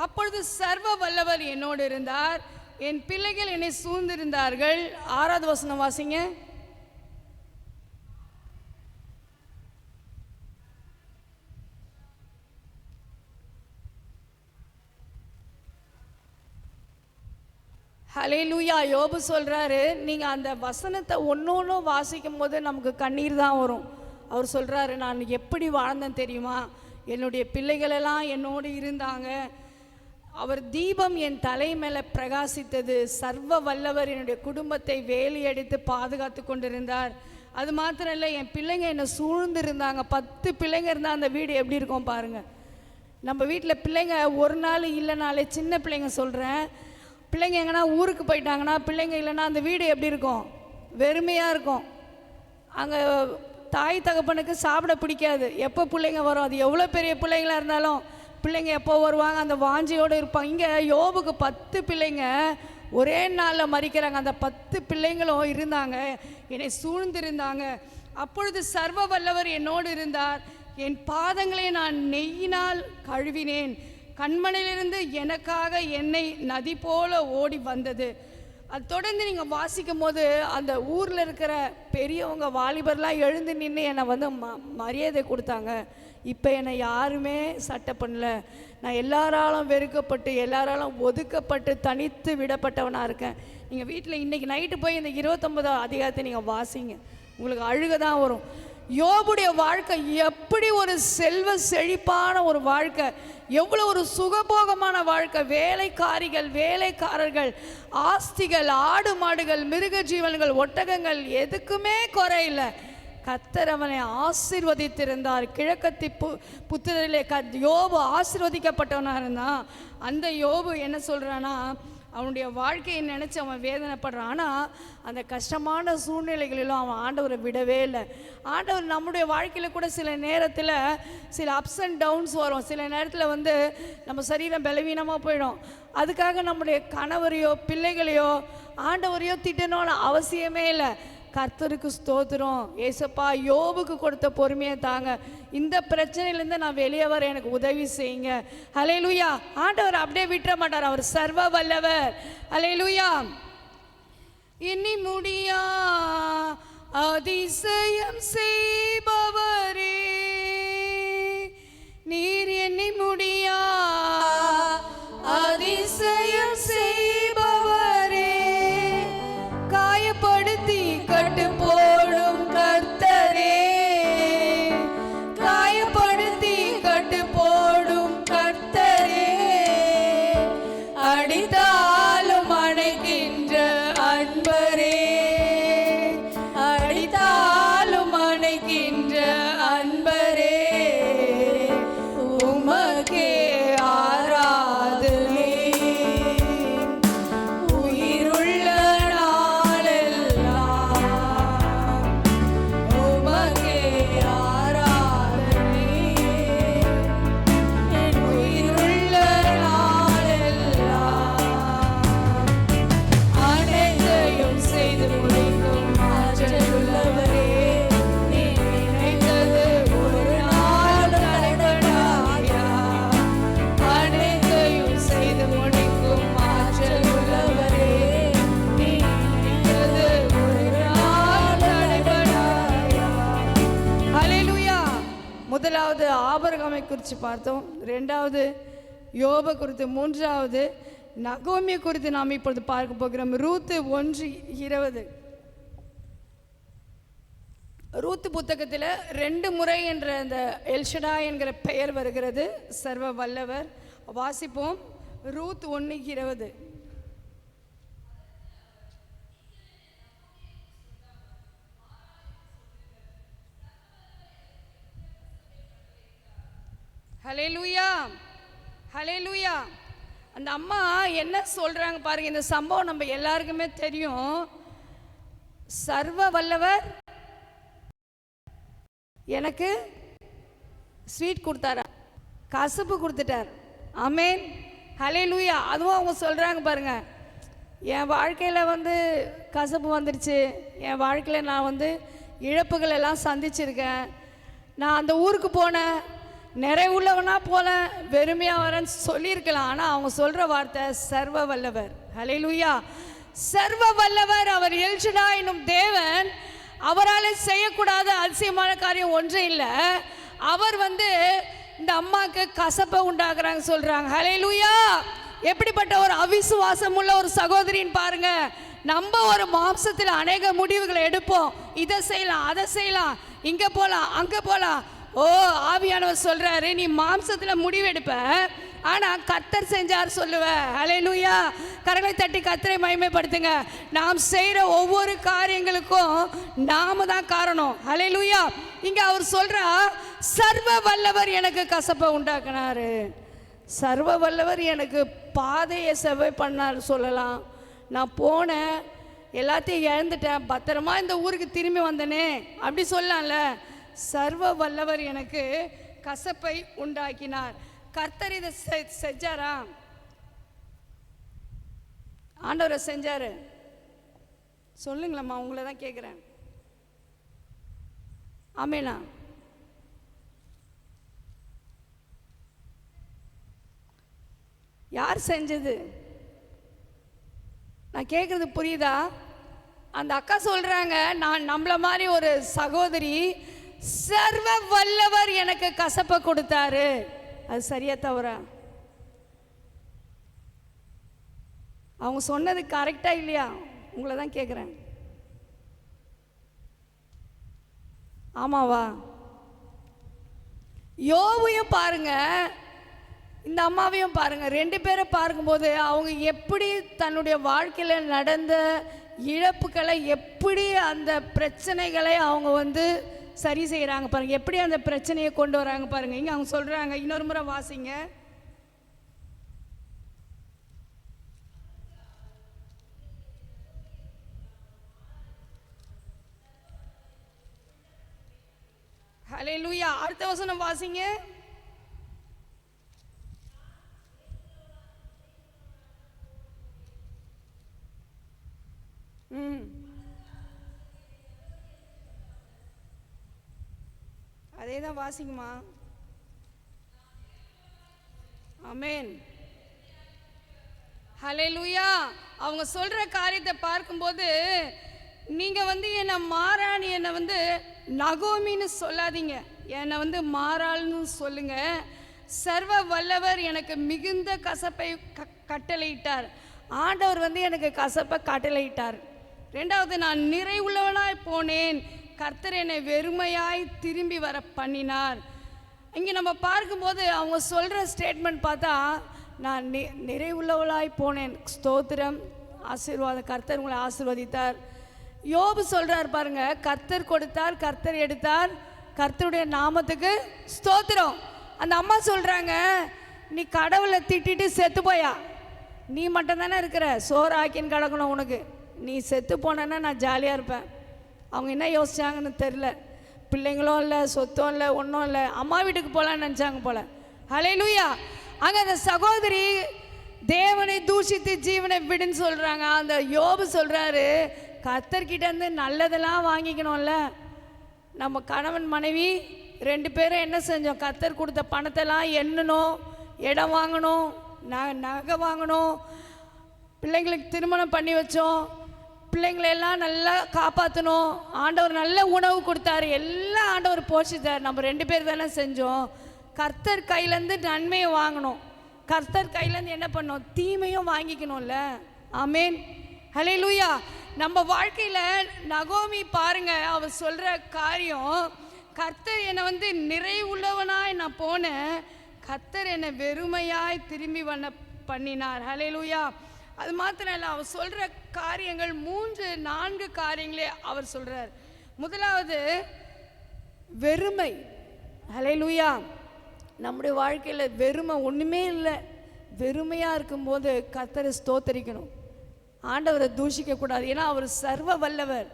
அப்பொழுது சர்வ வல்லவர் என்னோடு இருந்தார், என் பிள்ளைகள் என்னை சூழ்ந்திருந்தார்கள். 6வது வசனம் வாசிங்க. ஹல்லேலூயா. யோபு சொல்கிறாரு, நீங்கள் அந்த வசனத்தை ஒன்று வாசிக்கும் போது நமக்கு கண்ணீர் தான் வரும். அவர் சொல்கிறாரு, நான் எப்படி வாழ்ந்தேன் தெரியுமா, என்னுடைய பிள்ளைகளெல்லாம் என்னோடு இருந்தாங்க, அவர் தீபம் என் தலை மேலே பிரகாசித்தது, சர்வ வல்லவர் என்னுடைய குடும்பத்தை வேலியடித்து பாதுகாத்து கொண்டிருந்தார். அது மாத்திரம் இல்லை, என் பிள்ளைங்க என்னை சூழ்ந்து இருந்தாங்க. 10 பிள்ளைங்க இருந்தால் அந்த வீடு எப்படி இருக்கும் பாருங்கள். நம்ம வீட்டில் பிள்ளைங்க ஒரு நாள் இல்லைனாலே, சின்ன பிள்ளைங்க சொல்கிறேன், பிள்ளைங்க எங்கன்னா ஊருக்கு போயிட்டாங்கன்னா, பிள்ளைங்க இல்லைன்னா அந்த வீடு எப்படி இருக்கும், வெறுமையாக இருக்கும். அங்கே தாய் தகப்பனுக்கு சாப்பிட பிடிக்காது. எப்போ பிள்ளைங்க வரும், அது எவ்வளோ பெரிய பிள்ளைங்களாக இருந்தாலும் பிள்ளைங்க எப்போ வருவாங்க, அந்த வாஞ்சியோடு இருப்பாங்க. இங்கே யோபுக்கு 10 பிள்ளைங்க ஒரே நாளில் மறிக்கிறாங்க. அந்த 10 பிள்ளைங்களும் இருந்தாங்க, என்னை சூழ்ந்திருந்தாங்க. அப்பொழுது சர்வ வல்லவர் என்னோடு இருந்தார், என் பாதங்களை நான் நெய்யினால் கழுவினேன், கண்மணிலிருந்து எனக்காக எண்ணெய் நதி போல ஓடி வந்தது. அது தொடர்ந்து நீங்கள் வாசிக்கும் போது அந்த ஊரில் இருக்கிற பெரியவங்க வாலிபர்லாம் எழுந்து நின்று என்னை வந்து மரியாதை கொடுத்தாங்க. இப்போ என்னை யாருமே சட்டை பண்ணல, நான் எல்லாராலும் வெறுக்கப்பட்டு எல்லாராலும் ஒதுக்கப்பட்டு தனித்து விடப்பட்டவனாக இருக்கேன். நீங்கள் வீட்டில் இன்றைக்கி நைட்டு போய் இந்த 29வது அதிகாரத்தை நீங்கள் வாசிங்க, உங்களுக்கு அழுக தான் வரும். யோபுடைய வாழ்க்கை எப்படி ஒரு செல்வ செழிப்பான ஒரு வாழ்க்கை, எவ்வளோ ஒரு சுகபோகமான வாழ்க்கை, வேலைக்காரிகள் வேலைக்காரர்கள், ஆஸ்திகள், ஆடு மாடுகள், மிருக ஜீவன்கள், ஒட்டகங்கள், எதுக்குமே குறையில்லை. கர்த்தர் அவனை ஆசீர்வதித்திருந்தார். கிழக்கத்தி புத்திரரிலே யோபு ஆசீர்வதிக்கப்பட்டவனாக இருந்தான். அந்த யோபு என்ன சொல்கிறான்னா, அவனுடைய வாழ்க்கையை நினச்சி அவன் வேதனைப்படுறான். ஆனால் அந்த கஷ்டமான சூழ்நிலைகளிலும் அவன் ஆண்டவரை விடவே இல்லை. ஆண்டவர் நம்முடைய வாழ்க்கையில் கூட சில நேரத்தில் சில அப்ஸ் அண்ட் டவுன்ஸ் வரும். சில நேரத்தில் வந்து நம்ம சரீரம் பலவீனமாக போயிடும். அதுக்காக நம்முடைய கணவரையோ பிள்ளைகளையோ ஆண்டவரையோ திட்டணும்னு அவசியமே இல்லை. கர்த்தருக்கு ஸ்தோத்திரம். ஏசப்பா யோபுக்கு கொடுத்த பொறுமையை தாங்க, இந்த பிரச்சனையிலேருந்து நான் வெளியே வர எனக்கு உதவி செய்யுங்க. ஹல்லேலூயா. ஆண்டவர் அப்படியே விட்டுற மாட்டார், அவர் சர்வ வல்லவர். ஹல்லேலூயா. எண்ணி முடியா அதிசயம் செய்பவரே, நீர் எண்ணி முடியா அதிசயம் செய்பவரே, காயப்படுத்தி கட்டு போடும் கர்த்தரே, காயப்படுத்தி கட்டு போடும் கர்த்தரே, அடித்தாலும் அணைக்கின்ற அன்பரே, அடித்தாலும் அணைக்கின்ற அன்பரே, உமக்கே முதலாவது ஆபிரகாமை குறித்து பார்த்தோம், 2வது யோபை குறித்து, 3வது நகோமியை குறித்து நாம் இப்பொழுது பார்க்க போகிறோம். ரூத்து 1:20. ரூத் புத்தகத்தில் 2 முறை என்ற அந்த எல்ஷடா என்கிற பெயர் வருகிறது. சர்வ வல்லவர். வாசிப்போம். ரூத் 1:20. ஹல்லேலூயா, ஹல்லேலூயா. அந்த அம்மா என்ன சொல்றாங்க பாருங்க. இந்த சம்பவம் நம்ம எல்லாருக்குமே தெரியும். சர்வ வல்லவர் எனக்கு ஸ்வீட் கொடுத்தாரா, கசப்பு கொடுத்துட்டார். ஆமேன், ஹல்லேலூயா. அதுவும் அவங்க சொல்றாங்க பாருங்க, என் வாழ்க்கையில் கசப்பு வந்துடுச்சு, என் வாழ்க்கையில் நான் இழப்புகள் எல்லாம் சந்திச்சிருக்கேன், நான் அந்த ஊருக்கு போனேன், நிறைவுள்ளவனா போல வெறுமையாக வரேன்னு சொல்லியிருக்கலாம். ஆனால் அவங்க சொல்கிற வார்த்தை சர்வ வல்லவர். ஹல்லேலூயா. சர்வ வல்லவர் அவர் எல்ஷடா என்னும் தேவன். அவரால் செய்யக்கூடாத அதிசயமான காரியம் ஒன்றும் இல்லை. அவர் இந்த அம்மாவுக்கு கசப்பை உண்டாக்குறாங்க சொல்கிறாங்க. ஹல்லேலூயா. எப்படிப்பட்ட ஒரு அவிசுவாசம் உள்ள ஒரு சகோதரின்னு பாருங்க. நம்ம ஒரு மாம்சத்தில் அநேக முடிவுகளை எடுப்போம். இதை செய்யலாம், அதை செய்யலாம், இங்கே போகலாம், அங்கே போகலாம். ஓ, ஆவியானவர் சொல்றாரு, நீ மாம்சத்துல முடிவெடுப்ப, ஆனா கர்த்தர் செஞ்சார் சொல்லுவ. ஹல்லேலூயா. கரங்களை தட்டி கர்த்தரை மகிமைப்படுத்துங்க. நாம் செய்யற ஒவ்வொரு காரியங்களுக்கும் நாம தான் காரணம். ஹல்லேலூயா. இங்க அவர் சொல்றா, சர்வ வல்லவர் எனக்கு கசப்பை உண்டாக்குனாரு, சர்வ வல்லவர் எனக்கு பாதையை செவ்வாய் பண்ணார் சொல்லலாம். நான் போனேன், எல்லாத்தையும் இழந்துட்டேன், பத்திரமா இந்த ஊருக்கு திரும்பி வந்தனே அப்படி சொல்லலாம்ல. சர்வ வல்லவர் எனக்கு கசப்பை உண்டாக்கினார். கர்த்தர் இதை செஞ்சாரா? ஆண்டவரை செஞ்சாரு சொல்லுங்களம்மா, உங்களை தான் கேட்குறேன். ஆமேனா? யார் செஞ்சது? நான் கேட்குறது புரியுதா? அந்த அக்கா சொல்கிறாங்க, நான் நம்மள மாதிரி ஒரு சகோதரி, சர்வ வல்லவர் எனக்கு கசப்பை கொடுத்தாரு. அது சரியா தவறா? அவங்க சொன்னது கரெக்டா இல்லையா? உங்களை தான் கேட்குறேன். ஆமாவா? யோபையும் பாருங்க, இந்த அம்மாவையும் பாருங்க. 2 பேரை பார்க்கும்போது அவங்க எப்படி தன்னுடைய வாழ்க்கையில் நடந்த இழப்புகளை, எப்படி அந்த பிரச்சனைகளை அவங்க சரி செய்கிறாங்க பாருங்க, எப்படி அந்த பிரச்சனையை கொண்டு வராங்க பாருங்க. இங்கே அவங்க சொல்றாங்க, இன்னொரு முறை வாசிங்க. ஹல்லேலூயா. அடுத்த வசனம் வாசிங்க. அதே தான் வாசிக்குமா. ஆமென், ஹல்லேலூயா. அவங்க சொல்ற காரியத்தை பார்க்கும்போது, நீங்க என்னை மாறான்னு, என்னை நகோமின்னு சொல்லாதீங்க, என்னை மாறாள்னு சொல்லுங்க. சர்வ வல்லவர் எனக்கு மிகுந்த கசப்பை கட்டளையிட்டார். ஆண்டவர் எனக்கு கசப்பை கட்டளையிட்டார். 2வது, நான் நிறைவுள்ளவனாய் போனேன், கர்த்தர் என்னை வெறுமையாய் திரும்பி வர பண்ணினார். இங்கே நம்ம பார்க்கும்போது அவங்க சொல்கிற ஸ்டேட்மெண்ட் பார்த்தா, நான் நிறைவுள்ளவளாய் போனேன், ஸ்தோத்திரம், ஆசீர்வாதம், கர்த்தர் உங்களை ஆசீர்வதித்தார். யோபு சொல்கிறார் பாருங்க, கர்த்தர் கொடுத்தார், கர்த்தர் எடுத்தார், கர்த்தருடைய நாமத்துக்கு ஸ்தோத்திரம். அந்த அம்மா சொல்கிறாங்க, நீ கடவுளை திட்டிட்டு செத்து போயா, நீ மட்டும் தானே இருக்கிற, சோறு ஆக்கின்னு கிடக்கணும் உனக்கு, நீ செத்து போனேன்னா நான் ஜாலியாக இருப்பேன். அவங்க என்ன யோசிச்சாங்கன்னு தெரில. பிள்ளைங்களும் இல்லை, சொத்தும் இல்லை, ஒன்றும் இல்லை, அம்மா வீட்டுக்கு போகலான்னு நினச்சாங்க போல. ஹல்லேலூயா. அங்கே அந்த சகோதரி தேவனை தூஷித்து ஜீவனை விடுன்னு சொல்கிறாங்க. அந்த யோபு சொல்கிறாரு, கர்த்தர்கிட்டேருந்து நல்லதெல்லாம் வாங்கிக்கணும்ல. நம்ம கணவன் மனைவி 2 பேரும் என்ன செஞ்சோம்? கர்த்தர் கொடுத்த பணத்தெல்லாம் எண்ணணும், இடம் வாங்கணும், நகை வாங்கணும், பிள்ளைங்களுக்கு திருமணம் பண்ணி வச்சோம், பிள்ளைங்களெல்லாம் நல்லா காப்பாற்றணும், ஆண்டவர் நல்ல உணவு கொடுத்தாரு, எல்லாம் ஆண்டவர் போஷித்தார். நம்ம 2 பேர் தானே செஞ்சோம். கர்த்தர் கையிலேருந்து நன்மையை வாங்கணும், கர்த்தர் கையிலேருந்து என்ன பண்ணணும்? தீமையும் வாங்கிக்கணும்ல. ஆமேன், ஹல்லேலூயா. நம்ம வாழ்க்கையில் நகோமி பாருங்க, அவர் சொல்கிற காரியம், கர்த்தர் என்னை வந்து நிறைவுள்ளவனாய் நான் போனேன், கர்த்தர் என்னை வெறுமையாய் திரும்பி பண்ணினார். ஹல்லேலூயா. அது மாத்திரம் இல்லை, அவர் சொல்கிற காரியங்கள் 3-4 காரியங்களே அவர் சொல்கிறார். முதலாவது வெறுமை. ஹல்லேலூயா. நம்முடைய வாழ்க்கையில் வெறுமை ஒன்றுமே இல்லை. வெறுமையாக இருக்கும்போது கர்த்தரை ஸ்தோத்தரிக்கணும், ஆண்டவரை தூஷிக்கக்கூடாது. ஏன்னா அவர் சர்வ வல்லவர்.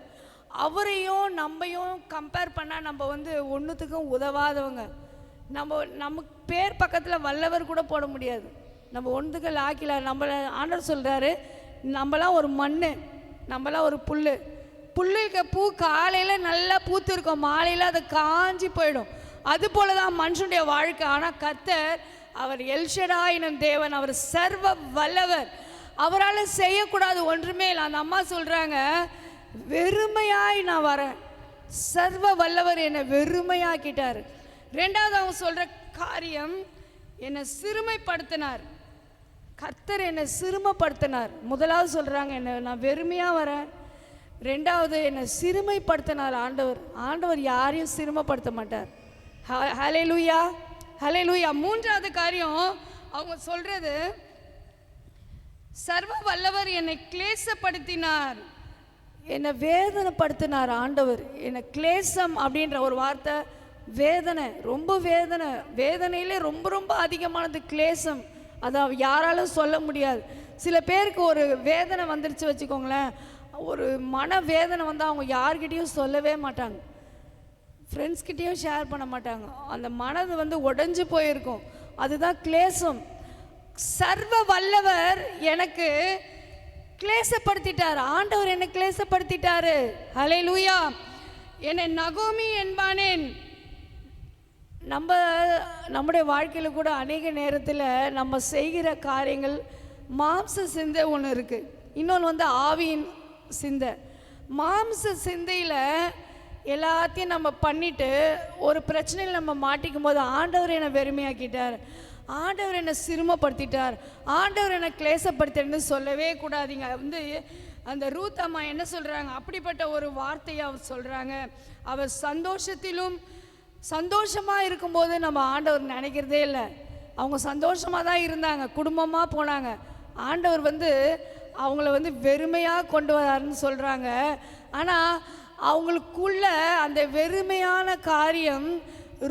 அவரையும் நம்மையும் கம்பேர் பண்ணால் நம்ம வந்து ஒன்றுத்துக்கும் உதவாதவங்க. நமக்கு பேர் பக்கத்தில் வல்லவர் கூட போட முடியாது. நம்ம ஒன்றுக்கு லாக்கில. நம்மளை ஆண்டவர் சொல்கிறாரு, நம்மளாம் ஒரு மண், நம்மளாம் ஒரு புல்லுக்கு பூ காலையில் நல்லா பூத்து இருக்கும், மாலையில் அது காஞ்சி போயிடும். அது போல தான் மனுஷனுடைய வாழ்க்கை. ஆனால் கர்த்தர் அவர் எல்ஷடாயினும் தேவன், அவர் சர்வ வல்லவர். அவரால் செய்யக்கூடாது ஒன்றுமே இல்லை. அந்த அம்மா சொல்கிறாங்க, வெறுமையாய் நான் வரேன், சர்வ வல்லவர் என்னை வெறுமையாக்கிட்டார். ரெண்டாவது அவங்க சொல்கிற காரியம், என்னை சிறுமைப்படுத்தினார். கர்த்தர் என்னை சிறுமைப்படுத்தினார். முதலாவது சொல்கிறாங்க, என்னை நான் வெறுமையாக வரேன். ரெண்டாவது என்னை சிறுமைப்படுத்தினார் ஆண்டவர். ஆண்டவர் யாரையும் சிறுமைப்படுத்த மாட்டார். ஹல்லேலூயா, ஹல்லேலூயா. மூன்றாவது காரியம் அவங்க சொல்கிறது, சர்வ வல்லவர் என்னை கிளேசப்படுத்தினார், என்னை வேதனைப்படுத்தினார் ஆண்டவர். என்னை கிளேசம் அப்படின்ற ஒரு வார்த்தை, வேதனை, ரொம்ப வேதனை. வேதனையிலே ரொம்ப ரொம்ப அதிகமானது கிளேசம். அதை யாராலும் சொல்ல முடியாது. சில பேருக்கு ஒரு வேதனை வந்துருச்சு வச்சுக்கோங்களேன், ஒரு மன வேதனை வந்தால் அவங்க யார்கிட்டையும் சொல்லவே மாட்டாங்க, ஃப்ரெண்ட்ஸ்கிட்டையும் ஷேர் பண்ண மாட்டாங்க. அந்த மனது வந்து உடைஞ்சு போயிருக்கும். அதுதான் கிளேசம். சர்வ வல்லவர் எனக்கு கிளேசப்படுத்திட்டார். ஆண்டவர் என்னை கிளேசப்படுத்திட்டாரு. ஹல்லேலூயா. என்னை நகோமி என்பானேன். நம்முடைய வாழ்க்கையில் கூட அநேக நேரத்தில் நம்ம செய்கிற காரியங்கள், மாம்ச சிந்தை ஒன்று இருக்குது, இன்னொன்று வந்து ஆவியின் சிந்தை. மாம்ச சிந்தையில் எல்லாத்தையும் நம்ம பண்ணிவிட்டு ஒரு பிரச்சனையில் நம்ம மாட்டிக்கும் போது, ஆண்டவர் என்னை வெறுமையாக்கிட்டார், ஆண்டவர் என்னை சிறுமைப்படுத்திட்டார், ஆண்டவர் என்னை கிளேசப்படுத்தின்னு சொல்லவே கூடாதீங்க. வந்து அந்த ரூத் அம்மா என்ன சொல்கிறாங்க, அப்படிப்பட்ட ஒரு வார்த்தையை அவர் சொல்கிறாங்க. அவர் சந்தோஷமாக இருக்கும்போது நம்ம ஆண்டவர் நினைக்கிறதே இல்லை. அவங்க சந்தோஷமாக தான் இருந்தாங்க, குடும்பமாக போனாங்க. ஆண்டவர் வந்து அவங்கள வந்து வெறுமையாக கொண்டு வராருன்னு சொல்கிறாங்க. ஆனால் அவங்களுக்குள்ள அந்த வெறுமையான காரியம்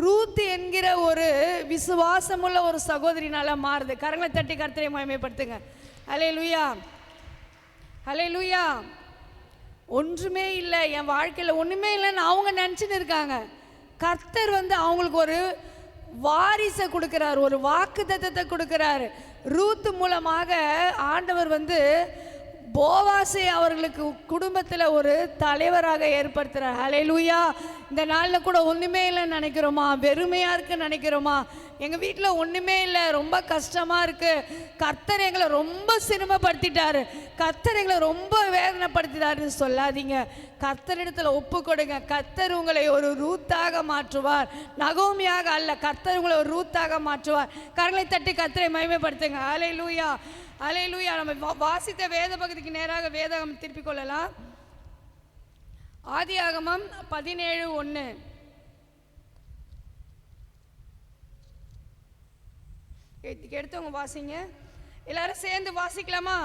ரூத் என்கிற ஒரு விசுவாசமுள்ள ஒரு சகோதரினால மாறுது. கரங்களை தட்டி கர்த்தரை மகிமைப்படுத்துங்க. ஹல்லேலூயா, ஹல்லேலூயா. ஒன்றுமே இல்லை, என் வாழ்க்கையில் ஒன்றுமே இல்லைன்னு அவங்க நினச்சின்னு இருக்காங்க. கர்த்தர் வந்து அவங்களுக்கு ஒரு வாரிசை கொடுக்குறாரு, ஒரு வாக்குத்தத்தத்தை கொடுக்குறாரு. ரூத் மூலமாக ஆண்டவர் வந்து போவாசை அவர்களுக்கு குடும்பத்தில் ஒரு தலைவராக ஏற்படுத்துகிறார். ஹல்லேலூயா. இந்த நாளில் கூட ஒன்றுமே இல்லைன்னு நினைக்கிறோமா, வெறுமையாக இருக்குன்னு நினைக்கிறோமா, எங்கள் வீட்டில் ஒன்றுமே இல்லை, ரொம்ப கஷ்டமாக இருக்குது, கர்த்தர் எங்களை ரொம்ப சிரமப்படுத்திட்டாரு, கர்த்தர் எங்களை ரொம்ப வேதனைப்படுத்திட்டாருன்னு சொல்லாதீங்க. கர்த்தரிடத்தில் ஒப்பு கொடுங்க. கர்த்தர் உங்களை ஒரு ரூத்தாக மாற்றுவார், நகோமியாக அல்ல. கர்த்தர் உங்களை ஒரு ரூத்தாக மாற்றுவார். கரங்களை தட்டி கர்த்தரை மகிமைப்படுத்துங்க. ஹல்லேலூயா, ஹல்லேலூயா. நம்ம வாசித்த வேத பகுதிக்கு நேராக வேதகம் திருப்பிக் கொள்ளலாம். ஆதியாகமம் 17:1. எடுத்தவங்க வாசிங்க, எல்லாரும் சேர்ந்து வாசிக்கலாமா?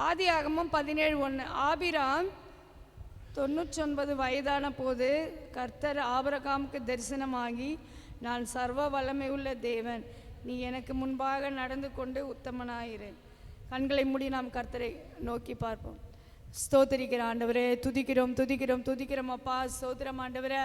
ஆதியாகமம் 17:1. ஆபிராம் 99 வயதான போது கர்த்தர் ஆபிரகாமுக்கு தரிசனமாகி, நான் சர்வ வல்லமை உள்ள தேவன், நீ எனக்கு முன்பாக நடந்து கொண்டு உத்தமனாயிரு. கண்களை மூடி நாம் கர்த்தரை நோக்கி பார்ப்போம். ஸ்தோத்திரிக்கிற ஆண்டவரே, துதிக்கிறோம் துதிக்கிறோம் துதிக்கிறோம் அப்பா. ஸ்தோத்திரம் ஆண்டவரே.